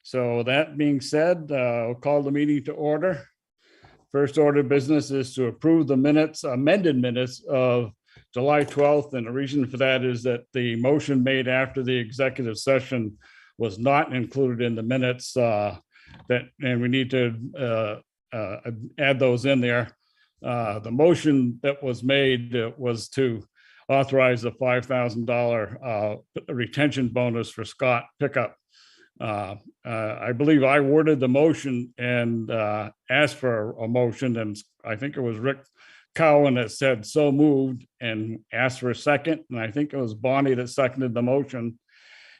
So that being said, I'll call the meeting to order. First order of business is to approve the minutes, amended minutes of July 12th. And the reason for that is that the motion made after the executive session was not included in the minutes, and we need to add those in there. The motion that was made was to authorize a $5,000 retention bonus for Scott Pickup. I believe I worded the motion and asked for a motion, and I think it was Rick Cowan that said so moved and asked for a second, and I think it was Bonnie that seconded the motion,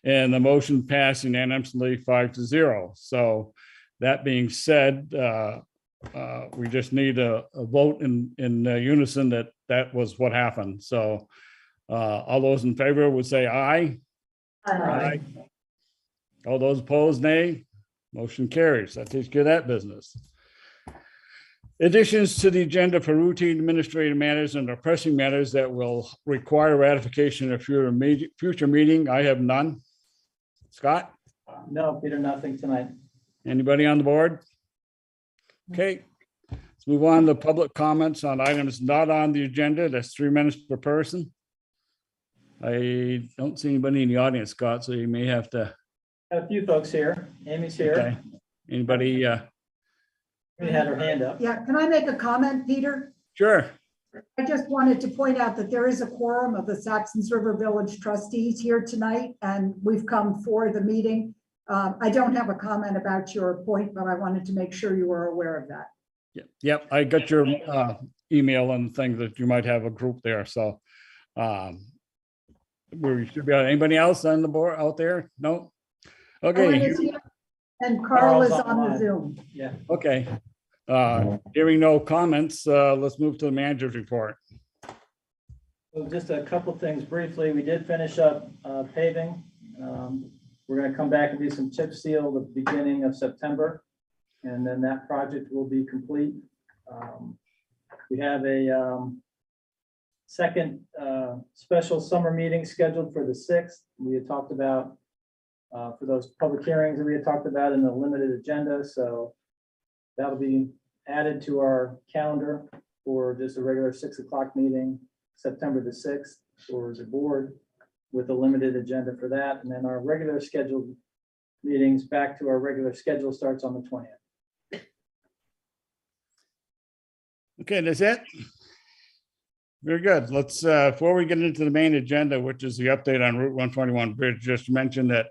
and the motion passed unanimously 5-0. So that being said, we just need a vote in unison that was what happened. So all those in favor would say aye. Aye. All those opposed, nay. Motion carries. That takes care of that business. Additions to the agenda for routine administrative matters and pressing matters that will require ratification of future meeting. I have none. Scott? No, Peter, nothing tonight. Anybody on the board? Okay, let's move on to public comments on items not on the agenda. That's 3 minutes per person. I don't see anybody in the audience, Scott, so you may have to. Got a few folks here. Amy's here. Okay. Anybody? Amy had her hand up. Yeah, can I make a comment, Peter? Sure. I just wanted to point out that there is a quorum of the Saxons River Village trustees here tonight, and we've come for the meeting. I don't have a comment about your point, but I wanted to make sure you were aware of that. Yep. I got your email and thing that you might have a group there. So we should be. Anybody else on the board out there? No. Ellen Okay. is here, and Carl is on the Zoom. Yeah. Okay. Hearing no comments, let's move to the manager's report. So just a couple things briefly. We did finish up paving. We're going to come back and do some chip seal the beginning of September, and then that project will be complete. We have a second special summer meeting scheduled for the 6th. We had talked about for those public hearings that we had talked about in the limited agenda. So that'll be added to our calendar for just a regular 6 o'clock meeting, September the 6th, for the board, with a limited agenda for that. And then our regular scheduled meetings back to our regular schedule starts on the 20th. Okay, that's it. Very good. Let's, before we get into the main agenda, which is the update on Route 121 bridge, just mention that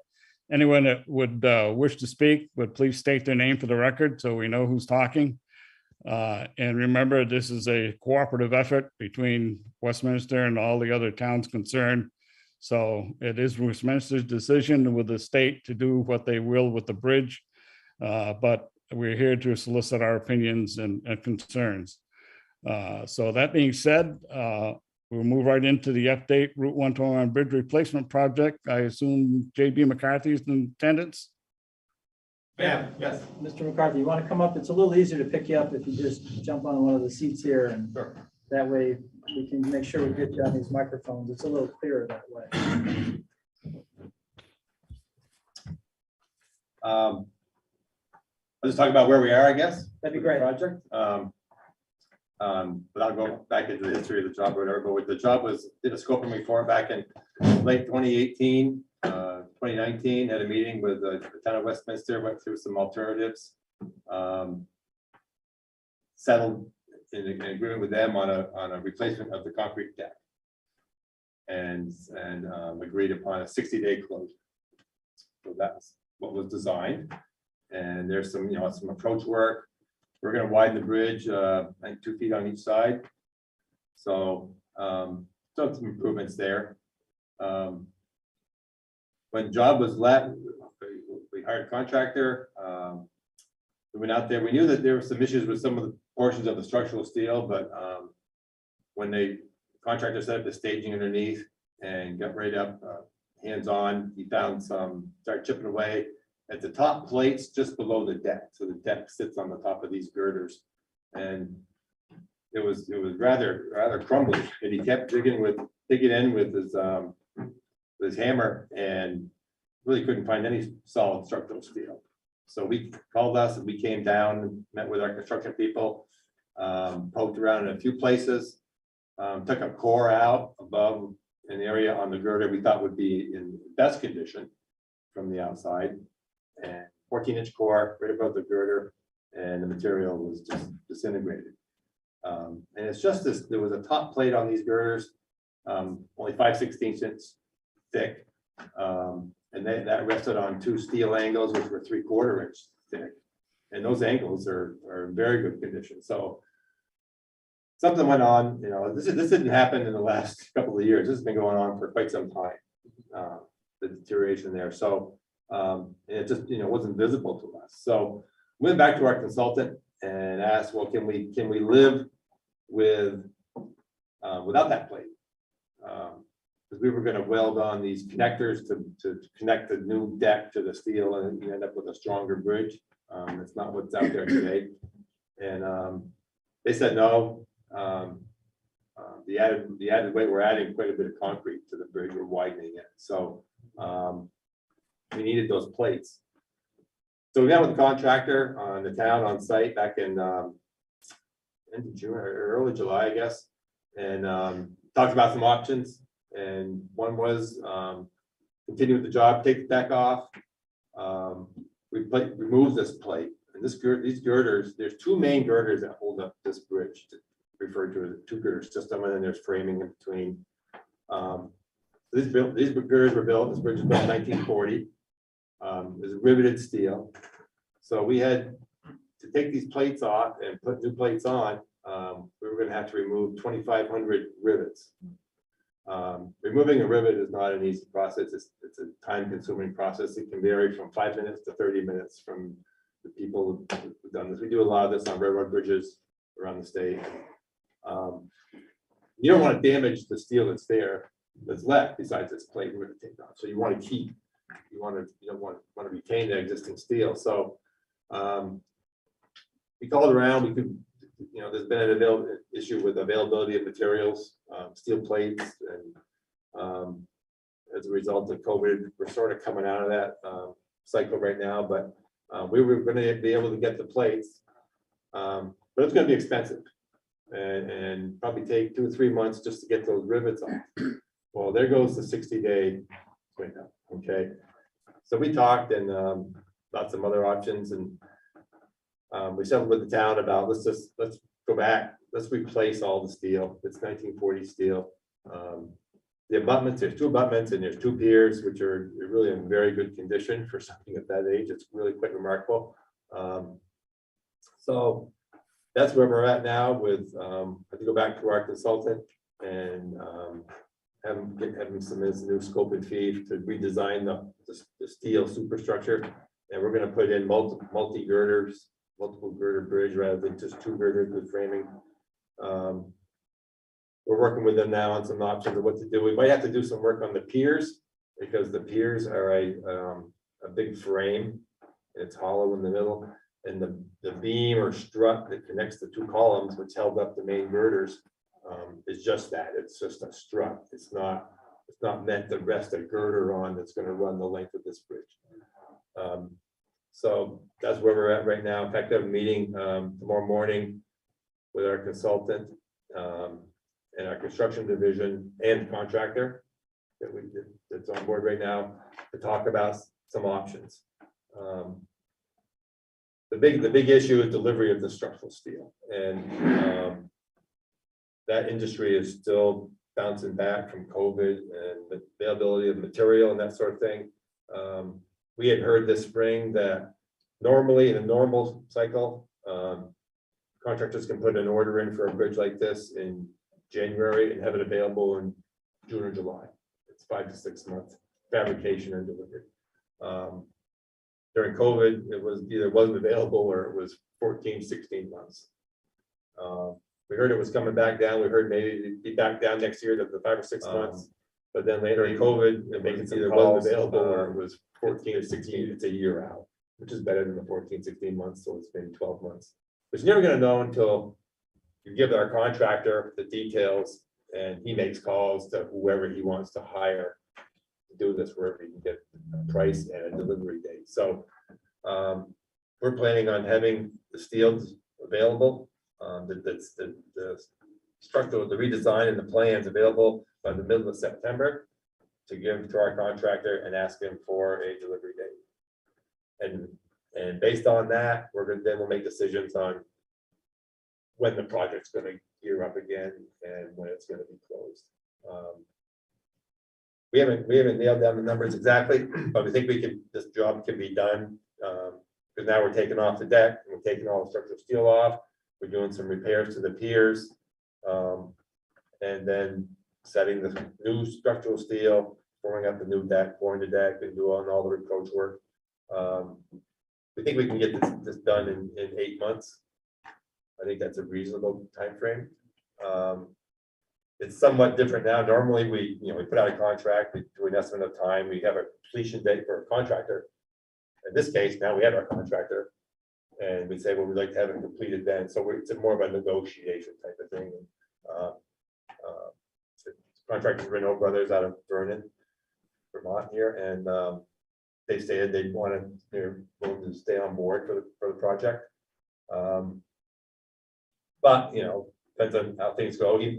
anyone that would wish to speak would please state their name for the record so we know who's talking. And remember, this is a cooperative effort between Westminster and all the other towns concerned. So it is Westminster's decision with the state to do what they will with the bridge. But we're here to solicit our opinions and concerns. So that being said, we'll move right into the update Route 121 bridge replacement project. I assume JB McCarthy is in attendance. Yeah, yes. Mr. McCarthy, you want to come up? It's a little easier to pick you up if you just jump on one of the seats here, and that way we can make sure we get you on these microphones. It's a little clearer that way. I'll just talk about where we are, I guess. That'd be great. Project. But I'll go back into the history of the job, or whatever. But the job did a scoping report back in late 2018, 2019. Had a meeting with the town of Westminster, went through some alternatives, settled in agreement with them on a replacement of the concrete deck, and agreed upon a 60-day closure. So that's what was designed. And there's some, some approach work. We're going to widen the bridge, I think 2 feet on each side. So, some improvements there. When job was let, we hired a contractor. We went out there. We knew that there were some issues with some of the portions of the structural steel, but when the contractor set up the staging underneath and got right up, hands-on, he found started chipping away at the top plates just below the deck. So the deck sits on the top of these girders, and it was rather crumbly. And he kept digging in with his hammer, and really couldn't find any solid structural steel. So we called us and we came down, met with our construction people, poked around in a few places, took a core out above an area on the girder we thought would be in best condition from the outside, and 14-inch core right above the girder, and the material was just disintegrated. And it's just this, there was a top plate on these girders, only 5/16 inches thick. And that rested on two steel angles, which were 3/4 inch thick. And those angles are in very good condition. So something went on, you know, this didn't happen in the last couple of years. This has been going on for quite some time. The deterioration there. So and it just, you know, wasn't visible to us. So we went back to our consultant and asked, well, can we live with without that plate? Because we were going to weld on these connectors to connect the new deck to the steel, and you end up with a stronger bridge. It's not what's out there today. And they said no. The added weight, we're adding quite a bit of concrete to the bridge. We're widening it, so we needed those plates. So we met with the contractor on the town on site back in end of June or early July, I guess, and talked about some options. And one was continue with the job, take the deck off. Remove this plate, and these girders. There's two main girders that hold up this bridge, referred to as a two girder system, and then there's framing in between. These girders were built. This bridge was built in 1940. It was riveted steel, so we had to take these plates off and put new plates on. We were going to have to remove 2,500 rivets. Removing a rivet is not an easy process. It's a time-consuming process. It can vary from 5 minutes to 30 minutes from the people who've done this. We do a lot of this on railroad bridges around the state. You don't want to damage the steel that's left besides this plate we're going to take off. So you want to keep, you don't want to retain the existing steel. So we called around. We could, you know, there's been an issue with availability of materials, steel plates, and as a result of COVID, we're sort of coming out of that cycle right now. But we were going to be able to get the plates, but it's going to be expensive, and probably take 2 or 3 months just to get those rivets off. Well, there goes the 60-day window. Okay, so we talked and about some other options, and we settled with the town about let's go back, let's replace all the steel. It's 1940 steel. The abutments, there's 2 abutments and there's 2 piers, which are really in very good condition for something at that age. It's really quite remarkable. So that's where we're at now with, I have to go back to our consultant and have him submit a new scope and fee to redesign the steel superstructure. And we're going to put in multiple girder bridge rather than just 2 girders with framing. We're working with them now on some options of what to do. We might have to do some work on the piers, because the piers are a big frame. It's hollow in the middle, and the beam or strut that connects the 2 columns, which held up the main girders, is just that. It's just a strut. It's not meant to rest a girder on that's going to run the length of this bridge. So that's where we're at right now. In fact, I have a meeting tomorrow morning with our consultant and our construction division and contractor that's on board right now to talk about some options. The big issue is delivery of the structural steel, and that industry is still bouncing back from COVID and the availability of material and that sort of thing. We had heard this spring that normally in a normal cycle, contractors can put an order in for a bridge like this in January and have it available in June or July. It's 5 to 6 months fabrication and delivery. During COVID, it was either wasn't available or it was 14, 16 months. We heard it was coming back down. We heard maybe it'd be back down next year to the 5 or 6 months. But then later in COVID, it either wasn't available or it was 14 or 16. It's a year out, which is better than the 14, 16 months. So it's been 12 months. But you're never going to know until you give our contractor the details and he makes calls to whoever he wants to hire to do this, wherever he can get a price and a delivery date. So we're planning on having the steel available, the structural, the redesign and the plans available by the middle of September to give to our contractor and ask him for a delivery date. And based on that, then we'll make decisions on when the project's gonna gear up again and when it's gonna be closed. We haven't nailed down the numbers exactly, but we think this job can be done. Because now we're taking off the deck, we're taking all the structural steel off, we're doing some repairs to the piers. And then setting the new structural steel, pouring up the new deck, pouring the deck and doing all the approach work. We think we can get this done in 8 months. I think that's a reasonable timeframe. It's somewhat different now. Normally, we put out a contract, we do an estimate of time, we have a completion date for a contractor. In this case, now we have our contractor, and we say, well, we'd like to have it completed then. So it's more of a negotiation type of thing. Contractors Renault Brothers out of Vernon, Vermont here, and they stated they're willing to stay on board for the project. But depends on how things go. If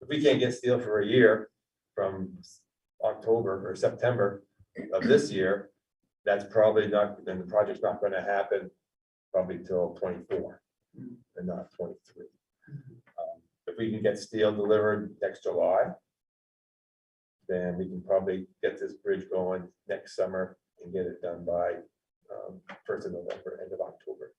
we can't get steel for a year from October or September of this year, that's probably not, then the project's not going to happen probably till 24 and not 23. If we can get steel delivered next July, then we can probably get this bridge going next summer and get it done by 1st of November, end of October.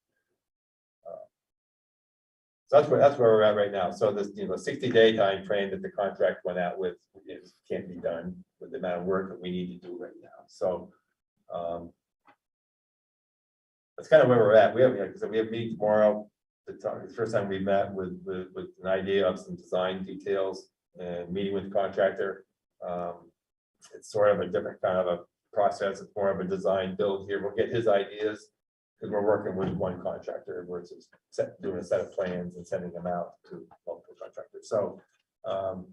So that's where we're at right now. So this 60-day time frame that the contract went out with can't be done with the amount of work that we need to do right now. So that's kind of where we're at. We have a meeting tomorrow. The first time we met with an idea of some design details and meeting with the contractor. It's sort of a different kind of a process. It's more of a design build here. We'll get his ideas because we're working with one contractor versus doing a set of plans and sending them out to multiple contractors. So and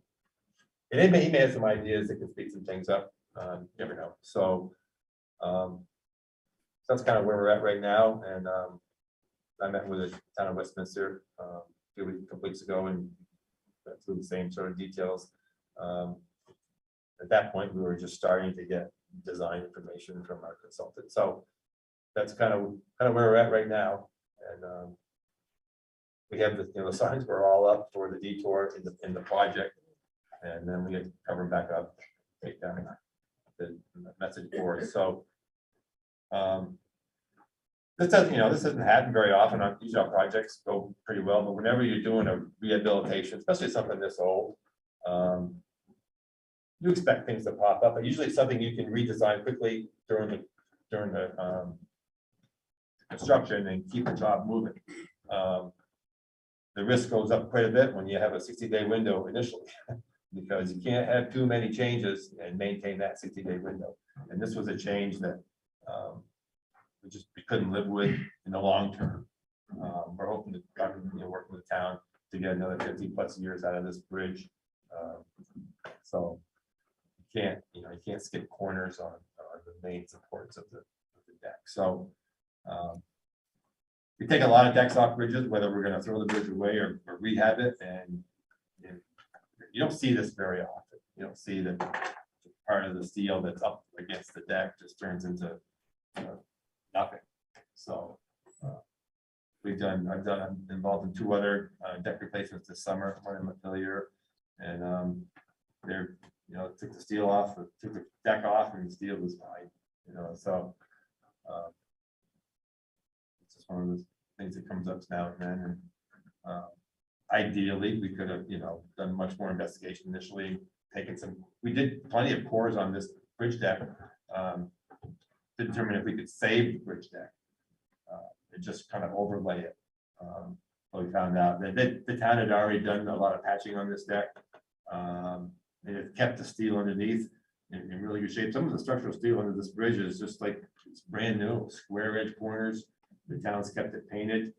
he may have some ideas that can speed some things up. You never know. So that's kind of where we're at right now. And I met with the town of Westminster a couple weeks ago and went through the same sort of details. At that point, we were just starting to get design information from our consultant. So that's kind of where we're at right now. And we have the signs were all up for the detour in the project, and then we had cover back up, take down the message board. So this doesn't happen very often. Usually our projects go pretty well, but whenever you're doing a rehabilitation, especially something this old, you expect things to pop up. But usually it's something you can redesign quickly during the construction and keep the job moving. The risk goes up quite a bit when you have a 60-day window initially, because you can't have too many changes and maintain that 60-day window. And this was a change that we couldn't live with in the long term. We're hoping to work with the town to get another 50+ years out of this bridge. So you can't skip corners on the main supports of the deck. So we take a lot of decks off bridges, whether we're going to throw the bridge away or rehab it, and you don't see this very often. You don't see that part of the steel that's up against the deck just turns into nothing. So I'm involved in 2 other deck replacements this summer, one in Montpelier, and they're took the steel off, took the deck off, and the steel was fine. So it's just one of those things that comes up now and then. And ideally, we could have done much more investigation initially, we did plenty of cores on this bridge deck to determine if we could save the bridge deck and just kind of overlay it. But we found out that the town had already done a lot of patching on this deck. And it kept the steel underneath in really good shape. Some of the structural steel under this bridge is just like it's brand new, square edge corners. The town's kept it painted,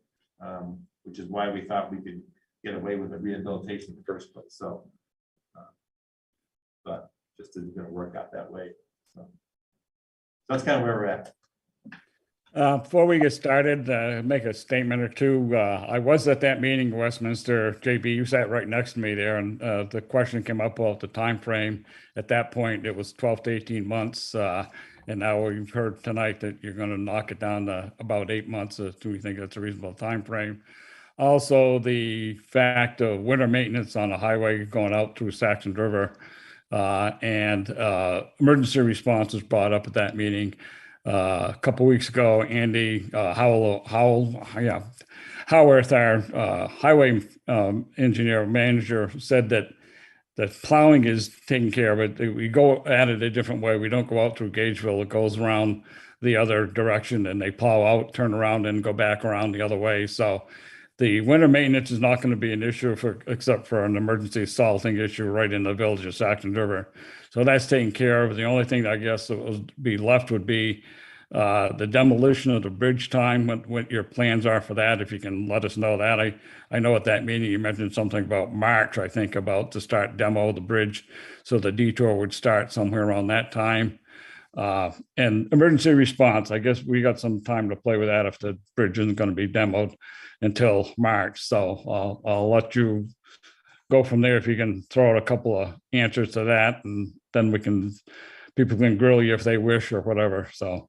which is why we thought we could get away with the rehabilitation in the first place. So, but just isn't going to work out that way. So that's kind of where we're at. Before we get started, make a statement or two. I was at that meeting in Westminster. JB, you sat right next to me there, and the question came up about the time frame. At that point, it was 12 to 18 months. And now we've heard tonight that you're going to knock it down to about 8 months. Do we think that's a reasonable time frame? Also, the fact of winter maintenance on a highway going out through Saxon River and emergency response was brought up at that meeting. A couple weeks ago, Andy Howarth, our highway engineer manager, said that the plowing is taken care of it. We go at it a different way. We don't go out through Gageville. It goes around the other direction, and they plow out, turn around, and go back around the other way. So the winter maintenance is not going to be an issue except for an emergency salting issue right in the village of Saxon River. So that's taken care of. The only thing I guess that would be left would be the demolition of the bridge time, what your plans are for that, if you can let us know that. I know at that meeting you mentioned something about March, I think, about to start demo of the bridge. So the detour would start somewhere around that time. And emergency response, I guess we got some time to play with that if the bridge isn't going to be demoed until March. So I'll let you go from there if you can throw out a couple of answers to that, and then people can grill you if they wish or whatever. So.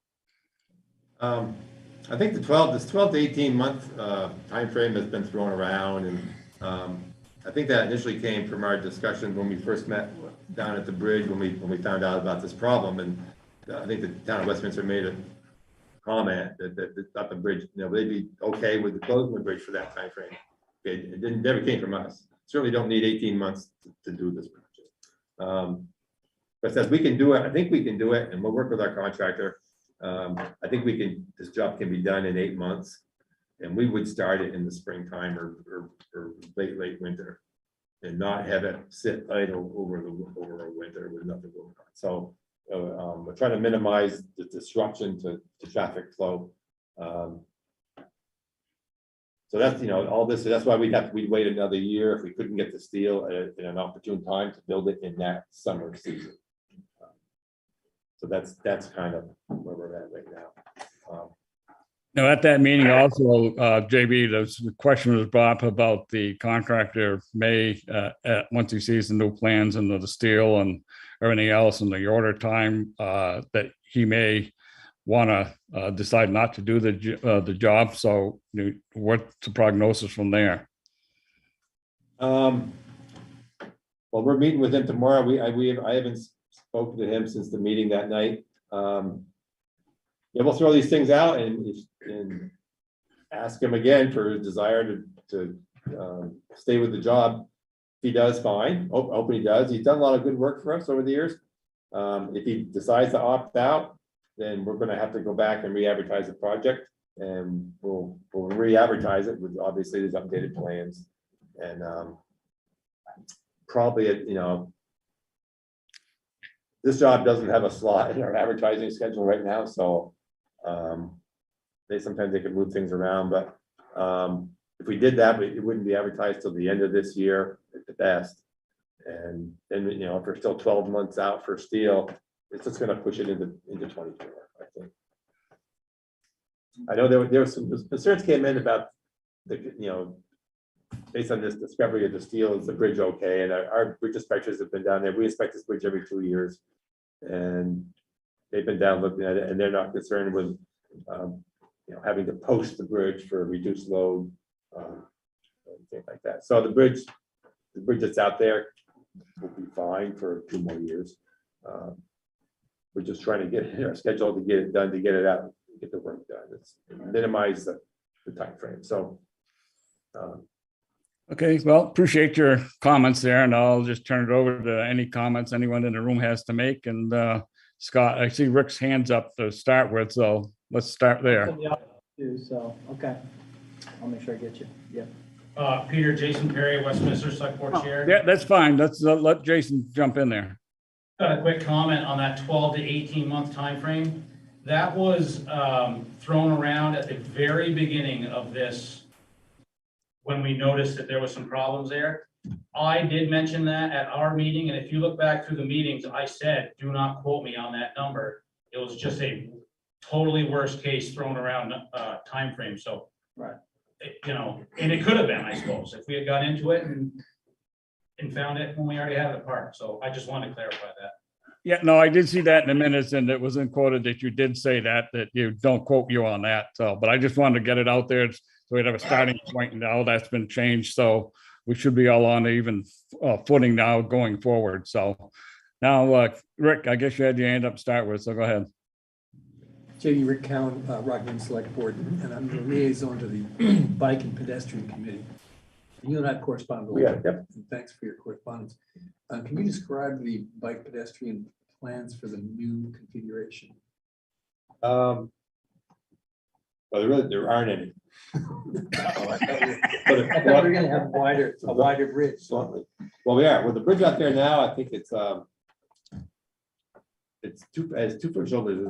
I think this 12 to 18 month timeframe has been thrown around, and I think that initially came from our discussion when we first met down at the bridge when we found out about this problem. And I think the town of Westminster made a comment that the bridge, they'd be okay with the closing the bridge for that timeframe. It never came from us. Certainly don't need 18 months to do this project. But says we can do it. I think we can do it, and we'll work with our contractor. I think this job can be done in 8 months, and we would start it in the springtime or late winter, and not have it sit idle over a winter with nothing going on. So we're trying to minimize the disruption to traffic flow. So that's, all this, that's why we'd wait another year if we couldn't get the steel at an opportune time to build it in that summer season. So that's kind of where we're at right now. Now, at that meeting also, JB, the question was brought up about the contractor may, once he sees the new plans and the steel and everything else and the order time, that he may want to decide not to do the job. So what's the prognosis from there? Well, we're meeting with him tomorrow. I haven't spoken to him since the meeting that night. Yeah, we'll throw these things out and ask him again for his desire to stay with the job. If he does, fine. Hope he does. He's done a lot of good work for us over the years. If he decides to opt out, then we're going to have to go back and re-advertise the project, and we'll re-advertise it with obviously his updated plans, and probably this job doesn't have a slot in our advertising schedule right now, so sometimes they can move things around, but if we did that, it wouldn't be advertised till the end of this year at the best. And then, if we're still 12 months out for steel, it's just going to push it into 24, I think. I know there were some concerns came in about based on this discovery of the steel, is the bridge okay? And our bridge inspectors have been down there. We inspect this bridge every 2 years, and they've been down looking at it, and they're not concerned with having to post the bridge for a reduced load, anything like that. So the bridge that's out there will be fine for 2 more years. We're just trying to get our schedule to get it done, to get it out, get the work done. It's minimize the time frame. So. Okay, well, appreciate your comments there, and I'll just turn it over to any comments anyone in the room has to make. And Scott, I see Rick's hands up to start with, so let's start there. So, okay, I'll make sure I get you. Yeah. Peter, Jason Perry, Westminster Select Board Chair. Yeah, that's fine. Let's let Jason jump in there. A quick comment on that 12 to 18 month time frame. That was thrown around at the very beginning of this when we noticed that there was some problems there. I did mention that at our meeting, and if you look back through the meetings, I said, do not quote me on that number. It was just a totally worst case thrown around timeframe, so. Right. You know, and it could have been, I suppose, if we had got into it and found it when we already had it parked, so I just wanted to clarify that. Yeah, no, I did see that in the minutes and it wasn't quoted that you did say that you don't quote you on that. So, but I just wanted to get it out there. So we'd have a starting point now that's been changed. So we should be all on even footing now going forward. So now, Rick, I guess you had your hand up to start with, so go ahead. J.D. Rick Cowan, Rockingham Select Board, and I'm the liaison to the Bike and Pedestrian Committee. You and I correspond a little bit. Yep. And thanks for your correspondence. Can you describe the bike pedestrian plans for the new configuration? Well, there aren't any. I thought we were gonna have a wider bridge. Well, we are. With the bridge out there now, I think it's 2-foot shoulders,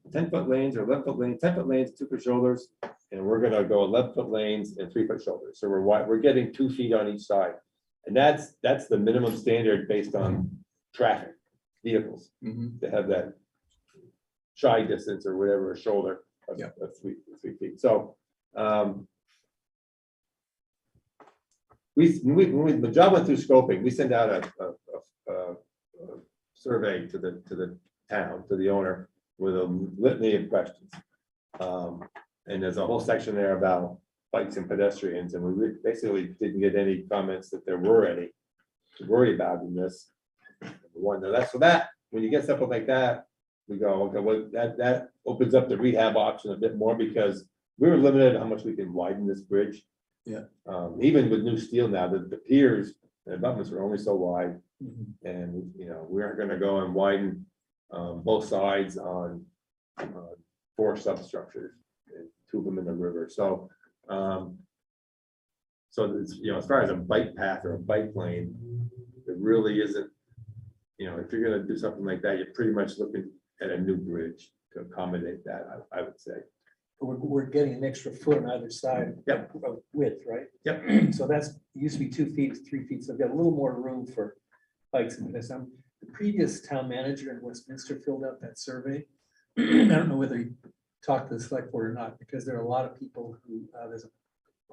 10-foot lanes or 11-foot lanes, 10-foot lanes, 2-foot shoulders. And we're gonna go 11-foot lanes and 3-foot shoulders. So we're getting 2 feet on each side. And that's the minimum standard based on traffic, vehicles, to have that shy distance or whatever, a shoulder of 3 feet. So when the job went through scoping, we send out a survey to the town, to the owner, with a litany of questions. And there's a whole section there about bikes and pedestrians, and we basically didn't get any comments that there were any to worry about in this. When you get something like that, we go, okay, well, that opens up the rehab option a bit more, because we were limited how much we can widen this bridge. Yeah. Even with new steel now, the piers and abutments are only so wide, and we aren't gonna go and widen both sides on 4 substructures, and 2 of them in the river. So it's, as far as a bike path or a bike lane, it really isn't. If you're gonna do something like that, you're pretty much looking at a new bridge to accommodate that, I would say. We're getting an extra foot on either side. Yep. Of width, right? Yep. So that's, used to be 2 feet, 3 feet, so we've got a little more room for bikes and pedestrians. The previous town manager in Westminster filled out that survey. I don't know whether he talked to the select board or not, because there are a lot of people who, there's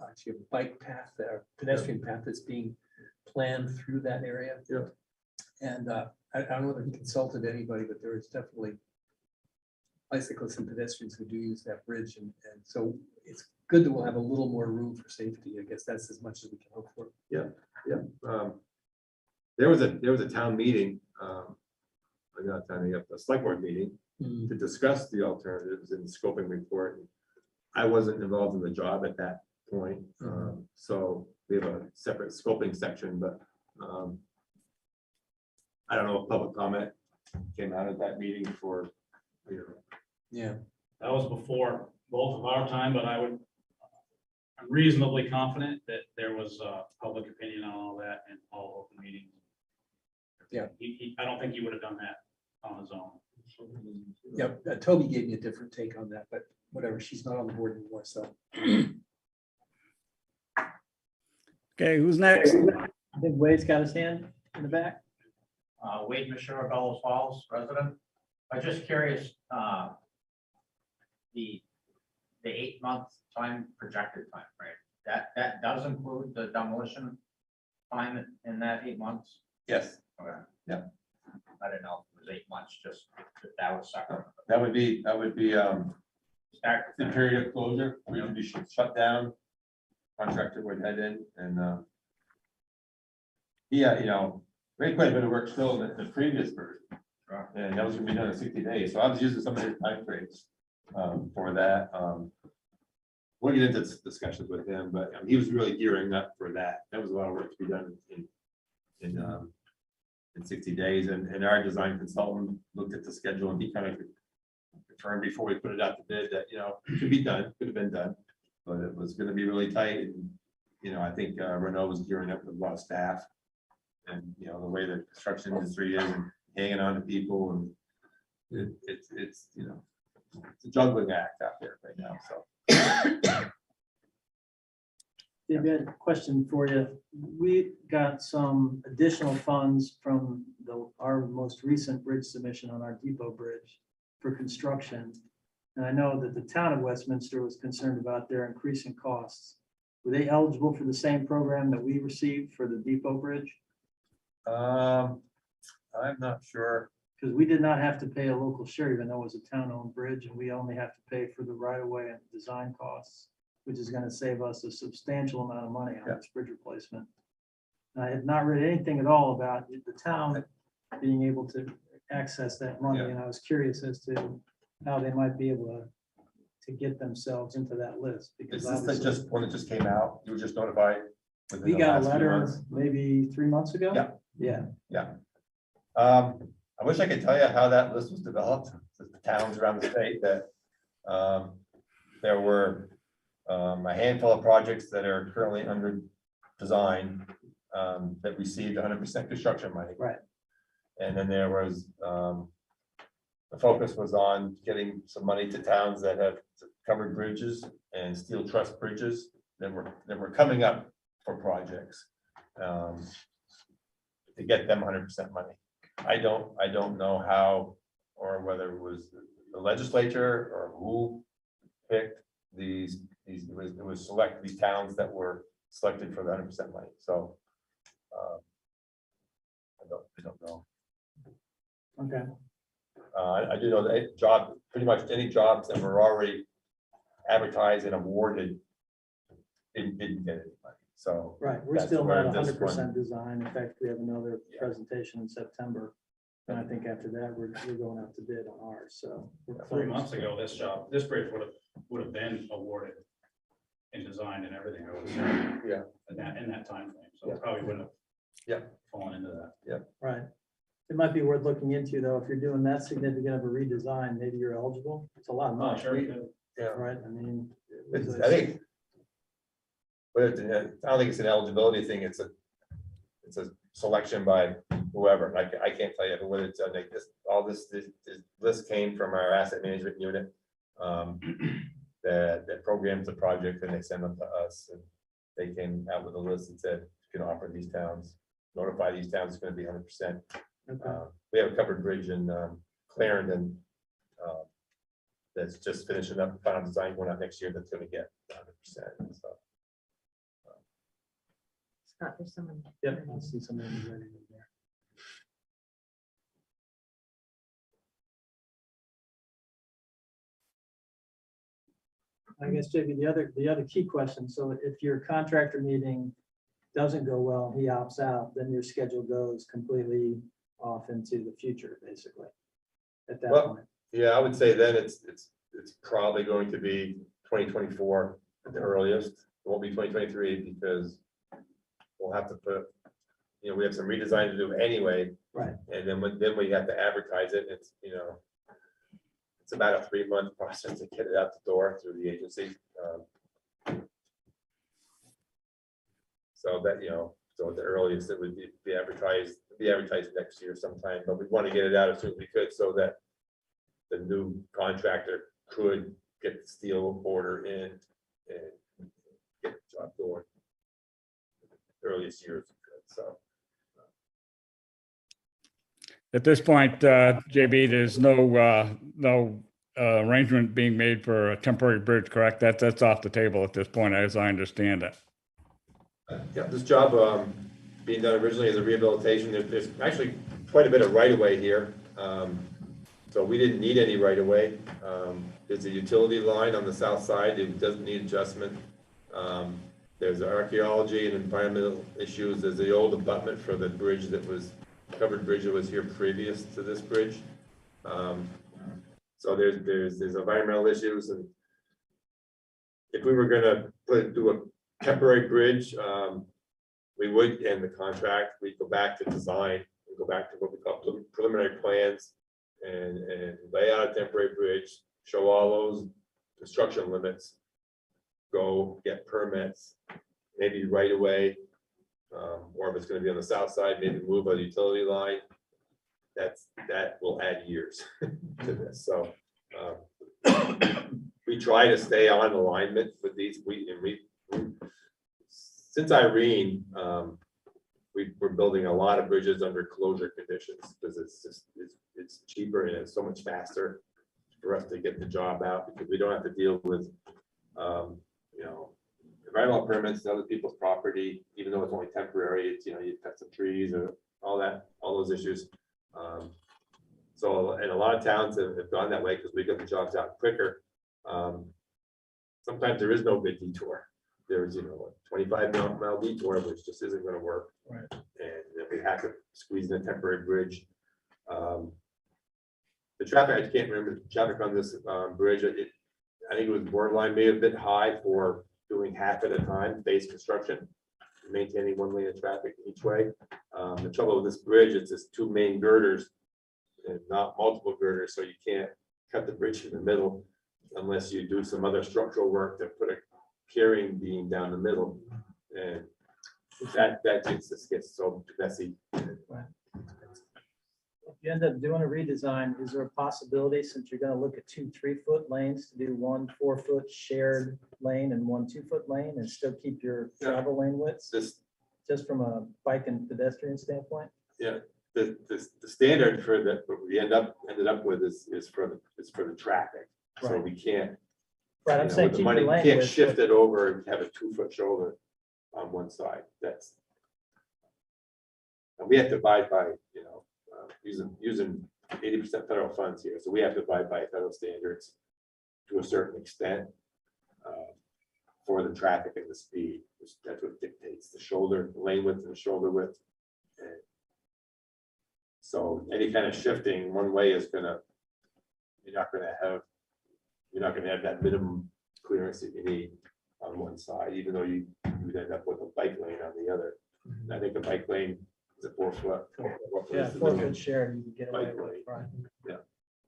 actually a bike path there, pedestrian path that's being planned through that area. Yeah. And I don't know whether he consulted anybody, but there is definitely bicyclists and pedestrians who do use that bridge, and so it's good that we'll have a little more room for safety. I guess that's as much as we can hope for. There was a town meeting, a select board meeting to discuss the alternatives in the scoping report. I wasn't involved in the job at that point, so we have a separate scoping section, but I don't know if public comment came out of that meeting for, Yeah. That was before both of our time, but I'm reasonably confident that there was public opinion on all that and all open meetings. Yeah. I don't think he would have done that on his own. Yep. Toby gave me a different take on that, but whatever, she's not on the board anymore, so. Okay, who's next? I think Wade's got his hand in the back. Wade Mishra, Bellows Falls resident. I'm just curious, the 8-month projected time frame, that does include the demolition time in that 8 months? yes, Okay. Yep. I didn't know if it was 8 months, just if that was separate. that would be Start to the finish. period of closure. We would be shut down. Contractor would head in and we had quite a bit of work still in the previous version. Sure. And that was gonna be done in 60 days. So I was using some of his timeframes for that. We'll get into discussions with him, but he was really gearing up for that. That was a lot of work to be done in 60 days. And our design consultant looked at the schedule and he kind of confirmed before we put it out to bid that, it could be done, could have been done, but it was gonna be really tight. And, I think Renault was gearing up with a lot of staff. And, the way the construction industry is and hanging on to people and it's a juggling act out there right now, so. Dave, I had a question for you. We got some additional funds from our most recent bridge submission on our depot bridge for construction. And I know that the town of Westminster was concerned about their increasing costs. Were they eligible for the same program that we received for the Depot Bridge? I'm not sure. Because we did not have to pay a local share, even though it was a town-owned bridge, and we only have to pay for the right-of-way and design costs, which is gonna save us a substantial amount of money on Yeah. this bridge replacement. And I had not read anything at all about the town being able to access that money, Yeah. and I was curious as to how they might be able to get themselves into that list, because Is this obviously just one that just came out? You were just notified? within we the got a last few letter months? maybe 3 months ago. Yeah. Yeah, I wish I could tell you how that list was developed, the towns around the state that, there were, a handful of projects that are currently under design, that received 100% construction money. Right. And then there was, the focus was on getting some money to towns that have covered bridges and steel truss bridges that were coming up for projects. To get them 100% money. I don't know how, or whether it was the legislature or who picked these, it was select these towns that were selected for the 100% money, so. I don't know. okay, I do know that pretty much any jobs that were already advertised and awarded didn't get any money, so. right, we're That's still where not this 100% design. In fact, we have another Yeah. presentation in September. And I think after that, we're going out to bid on ours, so. we're 3 close. months ago, this bridge would have been awarded and designed and everything, I would assume. Yeah. In that timeframe, so Yeah. it probably wouldn't have. Yeah. Fallen into that. Right. It might be worth looking into, though, if you're doing that significant of a redesign, maybe you're eligible. It's a lot of Oh, money, sure. Yeah. right? I mean. it was I think. But I don't think it's an eligibility thing, it's a selection by whoever, I can't tell you whether it's, like this, all this list came from our asset management unit. That programs the project and they send them to us, and they came out with a list and said, you can offer these towns, notify these towns, it's gonna be 100%. Okay. We have a covered bridge in Clarendon. That's just finishing up the final design, going out next year, that's gonna get 100%, so. Scott, there's someone. Yep, I see somebody ready in there. I guess, JB, the other key question, so if your contractor meeting doesn't go well, he opts out, then your schedule goes completely off into the future, basically. At that Well, point. Yeah, I would say then it's probably going to be 2024 at the earliest. It won't be 2023 because we'll have to put, we have some redesign to do anyway. Right. And then we have to advertise it. It's, it's about a 3-month process to get it out the door through the agency. So that, so at the earliest it would be advertised next year sometime, but we want to get it out as soon as we could so that the new contractor could get the steel order in and get the job going. Earliest years, so. At this point, JB, there's no arrangement being made for a temporary bridge, correct? That's off the table at this point, as I understand it. Yeah, this job being done originally as a rehabilitation, there's actually quite a bit of right of way here. So we didn't need any right of way. There's a utility line on the south side, it doesn't need adjustment. There's archaeology and environmental issues. There's the old abutment for the bridge that was, covered bridge that was here previous to this bridge. So there's environmental issues, and if we were gonna do a temporary bridge, we would end the contract. We'd go back to design, and go back to what we call preliminary plans, and lay out a temporary bridge, show all those construction limits, go get permits, maybe right away, or if it's going to be on the south side, maybe move a utility line. That will add years to this. So we try to stay on alignment with these. Since Irene, we're building a lot of bridges under closure conditions because it's cheaper and it's so much faster. for us to get the job out, because we don't have to deal with, you know, environmental permits, other people's property, even though it's only temporary, it's, you know, you cut some trees or all that, all those issues. So, and a lot of towns have gone that way because we get the jobs out quicker. Sometimes there is no big detour. There's, you know, a 25-mile detour, which just isn't gonna work. Right. And if we have to squeeze in a temporary bridge. The traffic, I can't remember the traffic on this bridge. I think it was borderline, maybe a bit high for doing half at a time, phase construction, maintaining one lane of traffic each way. The trouble with this bridge, it's just two main girders and not multiple girders, so you can't cut the bridge in the middle unless you do some other structural work to put a carrying beam down the middle. And that gets so messy. If you end up doing a redesign, is there a possibility, since you're gonna look at 2 3-foot lanes, to do 1 4-foot shared lane and 1 2-foot lane and still keep your travel lane widths? This, Just from a bike and pedestrian standpoint? the standard for that, what we ended up with is for the traffic. So Right. we can't, Right, I'm you know, saying with the keep money, your we lane can't width. shift it over and have a 2-foot shoulder on one side. That's. And we have to abide by, you know, using 80% federal funds here, so we have to abide by federal standards to a certain extent for the traffic and the speed, which that's what dictates the shoulder, the lane width and the shoulder width. And so any kind of shifting one way is gonna, you're not gonna have that minimum clearance that you need on one side, even though you would end up with a bike lane on the other. And I think the bike lane is a 4-foot. Yeah, 4-foot shared, you can get away Bike with, lane. right?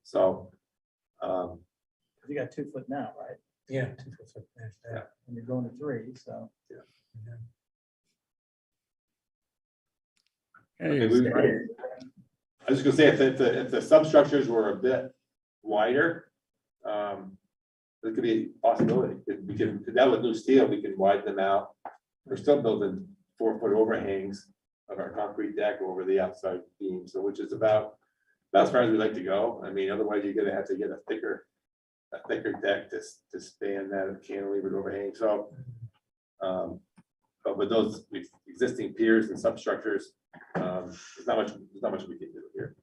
So, 'Cause you got 2 foot now, right? Yeah. And you're going to 3, so. Hey, I was gonna say, if the substructures were a bit wider, there could be a possibility. We can, that with new steel, we can widen them out. We're still building 4-foot overhangs of our concrete deck over the outside beam, so which is about as far as we like to go. I mean, otherwise you're gonna have to get a thicker deck to span that cantilevered overhang. So, but with those existing piers and substructures, there's not much we can do here.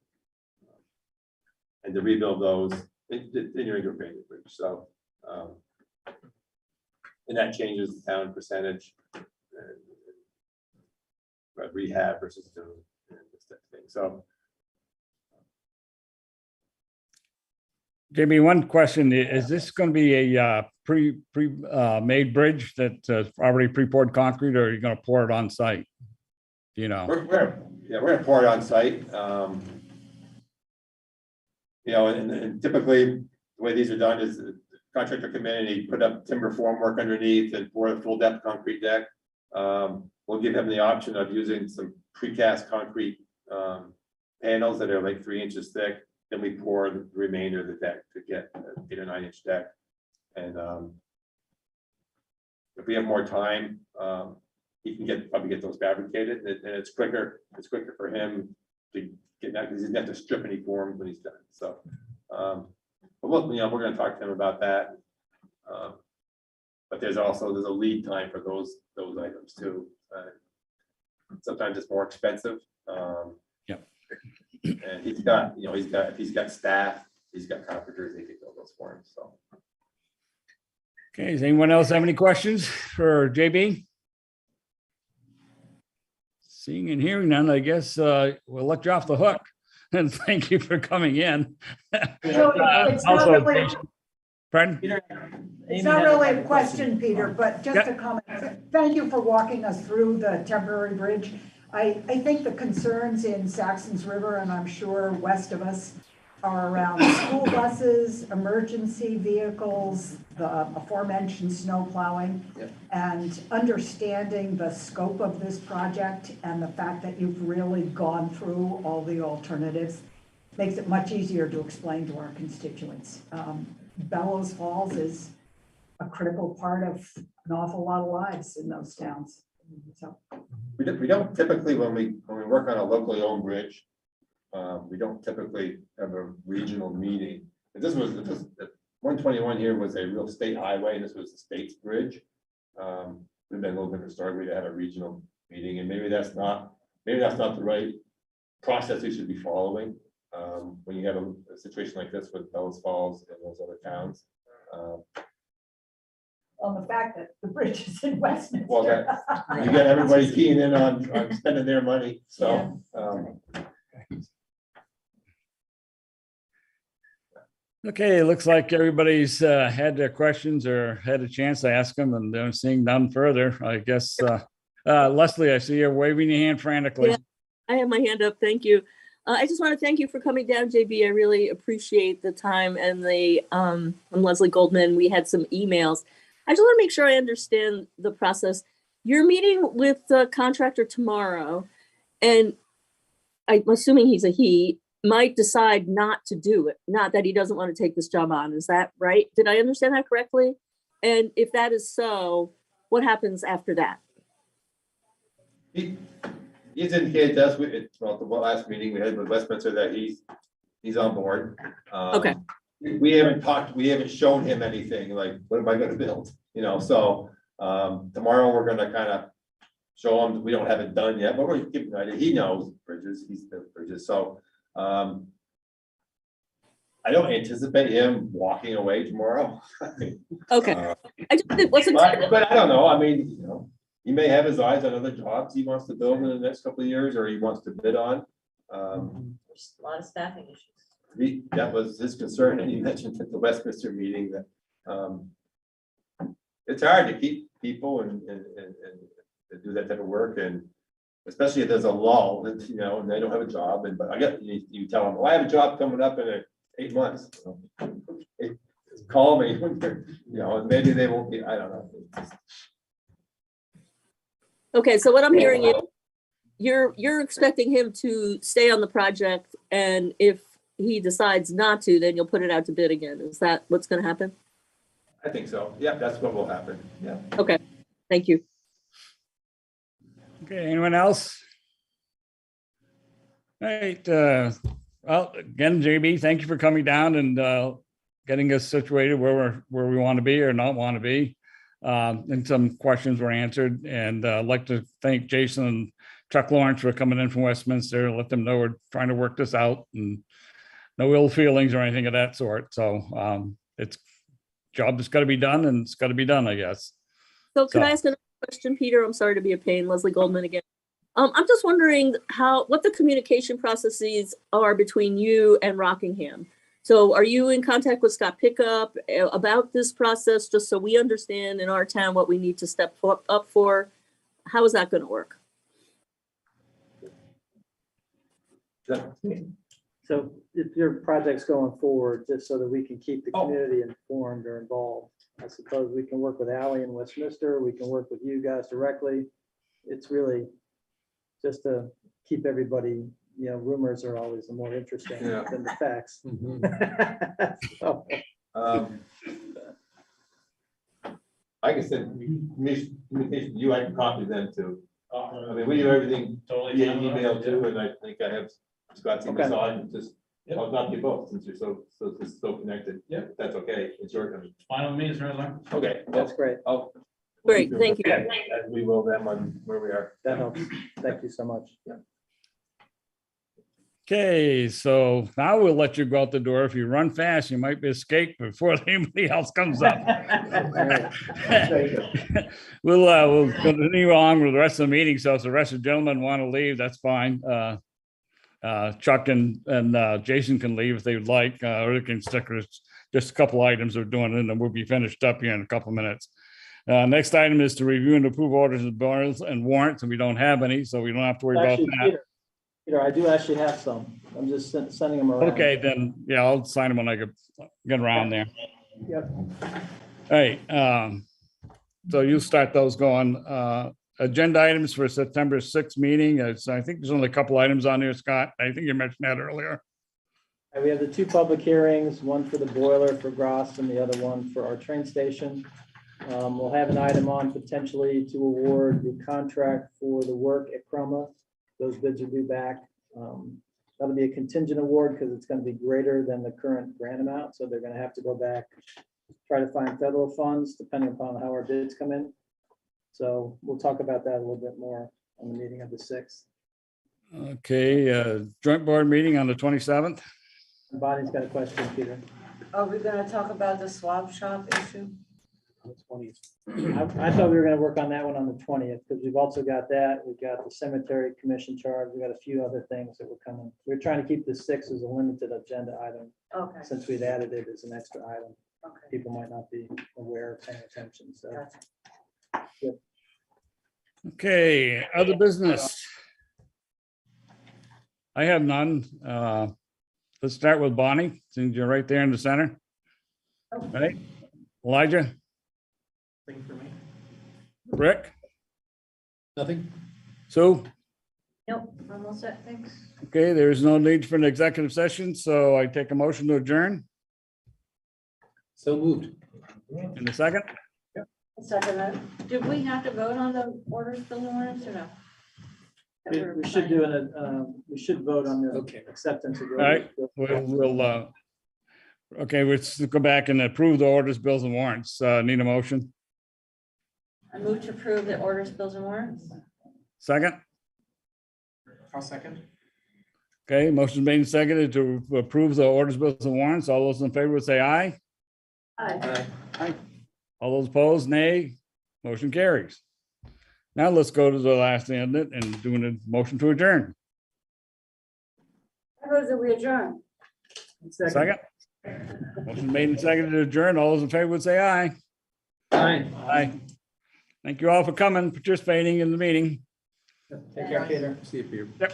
And to rebuild those, then you're into a brand new bridge. So, and that changes the town percentage. Rehab versus doing this type of thing. So. Jamie, one question, is this going to be a made bridge that's already pre-poured concrete, or are you going to pour it on site? You know, We're gonna pour it on site. You know, and typically the way these are done is the contractor come in and he put up timber formwork underneath and pour the full depth concrete deck. We'll give him the option of using some precast concrete panels that are like 3 inches thick. Then we pour the remainder of the deck to get an 8 or 9 inch deck. And if we have more time, he can probably get those fabricated, and it's quicker. It's quicker for him to get that because he doesn't have to strip any forms when he's done. So, but we're going to talk to him about that. But there's a lead time for those items too. Sometimes it's more expensive. And if he's got staff, he's got carpenters, they can build those for him. So. okay, does anyone else have any questions for JB? Seeing and hearing none, I guess we'll let you off the hook. And thank you for coming in. So it's not Also, really, pardon? it's not really a question, Peter, but just a comment. Thank you for walking us through the temporary bridge. I think the concerns in Saxon's River, and I'm sure west of us, are around school buses, emergency vehicles, the aforementioned snow plowing, and understanding the scope of this project and the fact that you've really gone through all the alternatives makes it much easier to explain to our constituents. Bellows Falls is a critical part of an awful lot of lives in those towns. So. We don't typically, when we work on a locally owned bridge, we don't typically have a regional meeting. This was, 121 here was a real state highway, and this was the state's bridge. We've been a little different story. We had a regional meeting, and maybe that's not the right process we should be following. When you have a situation like this with Bellows Falls and those other towns. On the fact that the bridge is in Westminster. Well, you got everybody keying in on spending their money, so. Okay, it looks like everybody's had their questions or had a chance to ask them, and they're seeing none further. I guess, Leslie, I see you're waving your hand frantically. Yeah. I have my hand up. Thank you. I just want to thank you for coming down, JB. I really appreciate the time and I'm Leslie Goldman. We had some emails. I just want to make sure I understand the process. You're meeting with the contractor tomorrow, and I'm assuming he's a he, might decide not to do it, not that he doesn't want to take this job on. Is that right? Did I understand that correctly? And if that is so, what happens after that? He's indicated to us, the last meeting we had with Westminster, that he's on board. Okay. We haven't shown him anything, like, what am I gonna build? So tomorrow we're gonna kind of show him, we don't have it done yet, but we're giving an idea. He knows bridges, he's built bridges, so I don't anticipate him walking away tomorrow. Okay. I just wasn't. But I don't know, I mean, he may have his eyes on other jobs he wants to build in the next couple of years, or he wants to bid on. There's a lot of staffing issues. That was his concern, and he mentioned at the Westminster meeting that it's hard to keep people and do that type of work, and especially if there's a lull, and they don't have a job, but I get, you tell them, well, I have a job coming up in 8 months. Call me, and maybe they won't be, I don't know. Okay, so what I'm hearing is you're expecting him to stay on the project, and if he decides not to, then you'll put it out to bid again. Is that what's going to happen? I think so. Yeah, that's what will happen. Yeah. Okay, thank you. Okay, anyone else? All right, well, again, JB, thank you for coming down and getting us situated where we want to be or not want to be. And some questions were answered, and I'd like to thank Jason and Chuck Lawrence for coming in from Westminster. Let them know we're trying to work this out, and no ill feelings or anything of that sort. So it's job that's got to be done, and it's got to be done, I guess. So can I ask another question, Peter? I'm sorry to be a pain. Leslie Goldman again. I'm just wondering what the communication processes are between you and Rockingham. So are you in contact with Scott Pickup about this process, just so we understand in our town what we need to step up for? How is that going to work? So if your project's going forward, just so that we can keep the community informed or involved, I suppose we can work with Ally in Westminster, we can work with you guys directly. It's really just to keep everybody, rumors are always more interesting than the facts. So, like I said, communication, you, I can copy them too. I mean, we do everything Totally. via email too, and I think I have Scott's email, Okay. so I can just, I'll copy both since you're so connected. Yeah. That's okay, it's your turn. Fine with me, as far as I'm. Okay. That's great. I'll- Great, thank you. As we will them on where we are. That helps. Thank you so much. Okay, so now we'll let you go out the door. If you run fast, you might be escaped before anybody else comes up. We'll continue on with the rest of the meeting. So if the rest of the gentlemen want to leave, that's fine. Chuck and Jason can leave if they would like, or they can stick with just a couple items we're doing, and then we'll be finished up here in a couple minutes. Next item is to review and approve orders of bills and warrants, and we don't have any, so we don't have to worry about Actually, that. Peter, I do actually have some. I'm just sending them around. Okay, then, yeah, I'll sign them when I get around there. Yep. All right, so you'll start those going. Agenda items for September 6th meeting. I think there's only a couple items on there, Scott. I think you mentioned that earlier. And we have the two public hearings, one for the boiler for Gross and the other one for our train station. We'll have an item on potentially to award the contract for the work at Croma. Those bids are due back. That'll be a contingent award because it's going to be greater than the current grant amount. So they're going to have to go back, try to find federal funds depending upon how our bids come in. So we'll talk about that a little bit more on the meeting of the 6th. Okay, joint board meeting on the 27th. Bonnie's got a question, Peter. Are we gonna talk about the swap shop issue? I thought we were gonna work on that one on the 20th, because we've also got that, we've got the cemetery commission charge, we got a few other things that were coming. We're trying to keep the 6 as a limited agenda item, Okay, since we've added it as an extra item. okay. People might not be aware of paying attention, so. Gotcha. Okay, other business. I have none. Let's start with Bonnie, since you're right there in the center. Right? Elijah, Thing for me. Rick, Nothing? Sue? Nope, I'm all set, thanks. Okay, there is no need for an executive session, so I take a motion to adjourn So moved. in a second. Second that. Did we have to vote on the orders, bills and warrants or no? We should do we should vote on the Okay. acceptance of. the All right. Okay, let's go back and approve the orders, bills and warrants. Need a motion? I move to approve the orders, bills and warrants. Second? I'll second. Okay, motion made and seconded to approve the orders, bills and warrants. All those in favor would say aye. Aye. All those opposed, nay. Motion carries. Now let's go to the last end and doing a motion to adjourn. I move that we adjourn. Second? Motion made and seconded to adjourn. All those in favor would say aye. Aye. Aye. Thank you all for coming, participating in the meeting. Take care, Peter. See you, Peter. Yep.